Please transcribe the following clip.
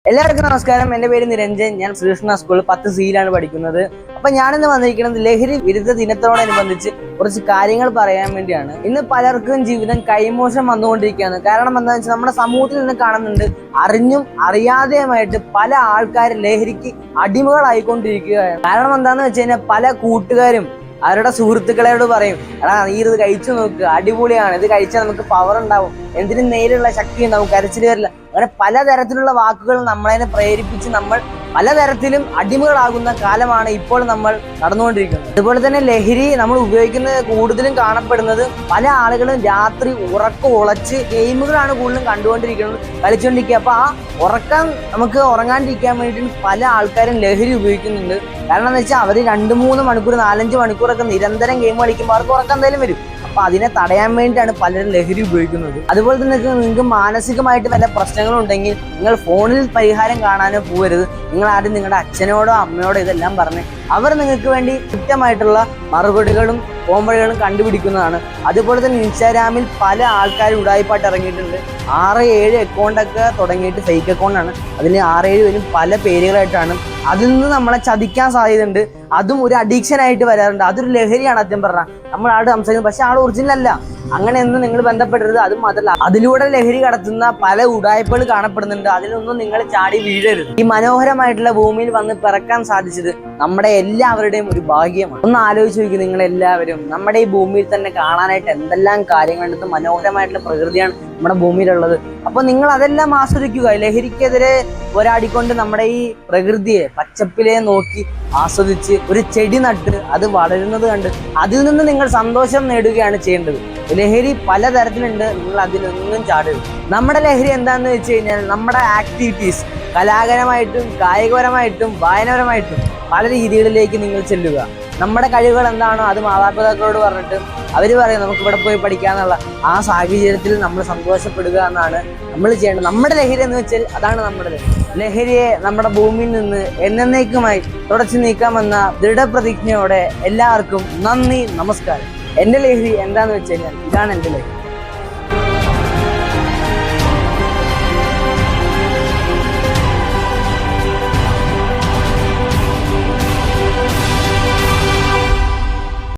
എല്ലാവർക്കും നമസ്കാരം. എൻ്റെ പേര് നിരഞ്ജൻ. ഞാൻ ശ്രീകൃഷ്ണ സ്കൂളിൽ 10 സിയിലാണ് പഠിക്കുന്നത്. അപ്പൊ ഞാനിന്ന് വന്നിരിക്കുന്നത് ലഹരി വിരുദ്ധ ദിനത്തോടനുബന്ധിച്ച് കുറച്ച് കാര്യങ്ങൾ പറയാൻ വേണ്ടിയാണ്. ഇന്ന് പലർക്കും ജീവിതം കൈമോശം വന്നുകൊണ്ടിരിക്കുകയാണ്. കാരണം എന്താണെന്ന് വെച്ചാൽ നമ്മുടെ സമൂഹത്തിൽ നിന്ന് കാണുന്നുണ്ട്, അറിഞ്ഞും അറിയാതെയുമായിട്ട് പല ആൾക്കാരും ലഹരിക്ക് അടിമകളായിക്കൊണ്ടിരിക്കുകയാണ്. കാരണം എന്താണെന്ന് വെച്ച് കഴിഞ്ഞാൽ പല കൂട്ടുകാരും അവരുടെ സുഹൃത്തുക്കളോട് പറയും, എടാ നീ ഇത് കഴിച്ചു നോക്ക്, അടിപൊളിയാണ്, ഇത് കഴിച്ചാൽ നമുക്ക് പവർ ഉണ്ടാവും, എന്തിനും നേരിലുള്ള ശക്തി ഉണ്ടാവും, കരച്ചിൽ വരില്ല. അങ്ങനെ പലതരത്തിലുള്ള വാക്കുകൾ നമ്മളതിനെ പ്രേരിപ്പിച്ച് നമ്മൾ പലതരത്തിലും അടിമകളാകുന്ന കാലമാണ് ഇപ്പോൾ നമ്മൾ നടന്നുകൊണ്ടിരിക്കുന്നത്. അതുപോലെ തന്നെ ലഹരി നമ്മൾ ഉപയോഗിക്കുന്നത് കൂടുതലും കാണപ്പെടുന്നത് പല ആളുകളും രാത്രി ഉറക്കം ഉളച്ച് ഗെയിമുകളാണ് കൂടുതലും കണ്ടുകൊണ്ടിരിക്കുന്നത്, കളിച്ചുകൊണ്ടിരിക്കുക. അപ്പൊ ആ ഉറക്കം നമുക്ക് ഉറങ്ങാണ്ടിരിക്കാൻ വേണ്ടിയിട്ട് പല ആൾക്കാരും ലഹരി ഉപയോഗിക്കുന്നുണ്ട്. കാരണം എന്ന് വെച്ചാൽ അവർ 2-3 മണിക്കൂർ 4-5 മണിക്കൂറൊക്കെ നിരന്തരം ഗെയിം കളിക്കുമ്പോൾ അവർക്ക് ഉറക്കം എന്തായാലും വരും. അപ്പൊ അതിനെ തടയാൻ വേണ്ടിയിട്ടാണ് പലരും ലഹരി ഉപയോഗിക്കുന്നത്. അതുപോലെ തന്നെ നിങ്ങൾക്ക് മാനസികമായിട്ട് വല്ല പ്രശ്നങ്ങളുണ്ടെങ്കിൽ നിങ്ങൾ ഫോണിൽ പരിഹാരം കാണാനോ പോകരുത്. നിങ്ങൾ ആദ്യം നിങ്ങളുടെ അച്ഛനോടോ അമ്മയോടോ ഇതെല്ലാം പറഞ്ഞ് അവർ നിങ്ങൾക്ക് വേണ്ടി കൃത്യമായിട്ടുള്ള മറുപടികളും പോംവഴികളും കണ്ടുപിടിക്കുന്നതാണ്. അതുപോലെ തന്നെ ഇൻസ്റ്റാഗ്രാമിൽ പല ആൾക്കാരും ഉടായിപ്പാട്ട് ഇറങ്ങിയിട്ടുണ്ട്. 6-7 അക്കൗണ്ടൊക്കെ തുടങ്ങിയിട്ട് ഫേക്ക് അക്കൗണ്ടാണ്. അതിന് 6-7 പേരും പല പേരുകളായിട്ടാണ്. അതിൽ നിന്ന് നമ്മളെ ചതിക്കാൻ സാധ്യതയുണ്ട്. അതും ഒരു അഡിക്ഷൻ ആയിട്ട് വരാറുണ്ട്. അതൊരു ലഹരിയാണ്. ആദ്യം പറഞ്ഞാൽ നമ്മൾ ആട് സംസാരിക്കുന്നത്, പക്ഷെ ആൾ ഒറിജിനൽ അല്ല. അങ്ങനെയൊന്നും നിങ്ങൾ ബന്ധപ്പെടരുത്. അതും മാത്രമല്ല, അതിലൂടെ ലഹരി കടത്തുന്ന പല ഉടായ്പകൾ കാണപ്പെടുന്നുണ്ട്. അതിലൊന്നും നിങ്ങൾ ചാടി വീഴരുത്. ഈ മനോഹരമായിട്ടുള്ള ഭൂമിയിൽ വന്ന് പിറക്കാൻ സാധിച്ചത് നമ്മുടെ എല്ലാവരുടെയും ഒരു ഭാഗ്യമാണ്. ഒന്ന് ആലോചിച്ച് നോക്കി, നിങ്ങൾ എല്ലാവരും നമ്മുടെ ഈ ഭൂമിയിൽ തന്നെ കാണാനായിട്ട് എന്തെല്ലാം കാര്യങ്ങളുണ്ട്. മനോഹരമായിട്ടുള്ള പ്രകൃതിയാണ് നമ്മുടെ ഭൂമിയിലുള്ളത്. അപ്പൊ നിങ്ങൾ അതെല്ലാം ആസ്വദിക്കുക. ലഹരിക്കെതിരെ പോരാടിക്കൊണ്ട് നമ്മുടെ ഈ പ്രകൃതിയെ പച്ചപ്പിലെ നോക്കി ആസ്വദിച്ച് ഒരു ചെടി നട്ട് അത് വളരുന്നത് കണ്ട് അതിൽ നിന്ന് നിങ്ങൾ സന്തോഷം നേടുകയാണ് ചെയ്യേണ്ടത്. ലഹരി പലതരത്തിലുണ്ട്, നിങ്ങൾ അതിലൊന്നും ചാടരുത്. നമ്മുടെ ലഹരി എന്താണെന്ന് വെച്ച് കഴിഞ്ഞാൽ നമ്മുടെ ആക്ടിവിറ്റീസ് കലാപരമായിട്ടും കായികപരമായിട്ടും വായനപരമായിട്ടും പല രീതികളിലേക്ക് നിങ്ങൾ ചെല്ലുക. നമ്മുടെ കഴിവുകൾ എന്താണോ അത് മാതാപിതാക്കളോട് പറഞ്ഞിട്ട് അവർ പറയും നമുക്ക് ഇവിടെ പോയി പഠിക്കാന്നുള്ള ആ സാഹചര്യത്തിൽ നമ്മൾ സന്തോഷപ്പെടുക എന്നാണ് നമ്മൾ ചെയ്യേണ്ടത്. നമ്മുടെ ലഹരി എന്ന് വെച്ചാൽ അതാണ് നമ്മുടെ ലഹരിയെ നമ്മുടെ ഭൂമിയിൽ നിന്ന് എന്നേക്കുമായി തുടച്ചു നീക്കാമെന്ന ദൃഢപ്രതിജ്ഞയോടെ എല്ലാവർക്കും നന്ദി, നമസ്കാരം. എൻ്റെ ലഹരി എന്താണെന്ന് വെച്ച് കഴിഞ്ഞാൽ ഇതാണ് എൻ്റെ ലഹരി.